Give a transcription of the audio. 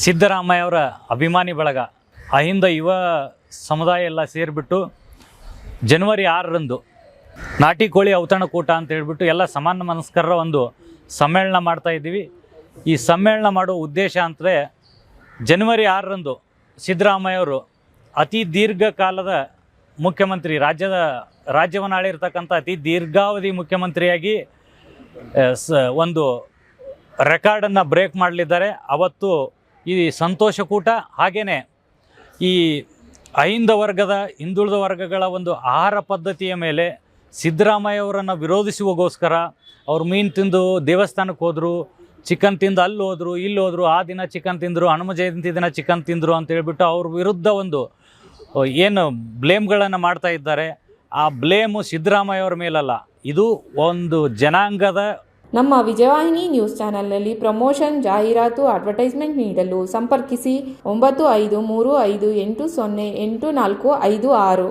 ಸಿದ್ದರಾಮಯ್ಯ ಅವರ ಅಭಿಮಾನಿ ಬಳಗ ಅಹಿಂದ ಯುವ ಸಮುದಾಯ ಎಲ್ಲ ಸೇರಿಬಿಟ್ಟು ಜನವರಿ 6ರಂದು ನಾಟಿ ಕೋಳಿ ಔತಣಕೂಟ ಅಂತ ಹೇಳ್ಬಿಟ್ಟು ಎಲ್ಲ ಸಮಾನ ಮನಸ್ಕರರ ಒಂದು ಸಮ್ಮೇಳನ ಮಾಡ್ತಾಯಿದ್ದೀವಿ. ಈ ಸಮ್ಮೇಳನ ಮಾಡೋ ಉದ್ದೇಶ ಅಂದರೆ ಜನವರಿ 6ರಂದು ಸಿದ್ದರಾಮಯ್ಯವರು ಅತಿ ದೀರ್ಘಕಾಲದ ಮುಖ್ಯಮಂತ್ರಿ, ರಾಜ್ಯವನ್ನು ಆಳಿರ್ತಕ್ಕಂಥ ಅತಿ ದೀರ್ಘಾವಧಿ ಮುಖ್ಯಮಂತ್ರಿಯಾಗಿ ಒಂದು ರೆಕಾರ್ಡನ್ನು ಬ್ರೇಕ್ ಮಾಡಲಿದ್ದಾರೆ. ಅವತ್ತು ಈ ಸಂತೋಷಕೂಟ ಹಾಗೆಯೇ ಈ ಅಹಿಂದ ವರ್ಗದ ಹಿಂದುಳಿದ ವರ್ಗಗಳ ಒಂದು ಆಹಾರ ಪದ್ಧತಿಯ ಮೇಲೆ ಸಿದ್ದರಾಮಯ್ಯವರನ್ನು ವಿರೋಧಿಸುವಗೋಸ್ಕರ ಅವ್ರು ಮೀನು ತಿಂದು ದೇವಸ್ಥಾನಕ್ಕೆ ಹೋದರು, ಚಿಕನ್ ತಿಂದು ಅಲ್ಲಿ ಹೋದರು, ಇಲ್ಲಿ ಹೋದರು, ಆ ದಿನ ಚಿಕನ್ ತಿಂದರು, ಹನುಮ ಜಯಂತಿ ದಿನ ಚಿಕನ್ ತಿಂದರು ಅಂತ ಹೇಳ್ಬಿಟ್ಟು ಅವ್ರ ವಿರುದ್ಧ ಒಂದು ಏನು ಬ್ಲೇಮ್ಗಳನ್ನು ಮಾಡ್ತಾ ಇದ್ದಾರೆ. ಆ ಬ್ಲೇಮು ಸಿದ್ದರಾಮಯ್ಯವರ ಮೇಲಲ್ಲ, ಇದು ಒಂದು ಜನಾಂಗದ. ನಮ್ಮ ವಿಜಯವಾಹಿನಿ ನ್ಯೂಸ್ ಚಾನೆಲ್ನಲ್ಲಿ ಪ್ರಮೋಷನ್, ಜಾಹೀರಾತು, ಅಡ್ವರ್ಟೈಸ್ಮೆಂಟ್ ನೀಡಲು ಸಂಪರ್ಕಿಸಿ 9535808456.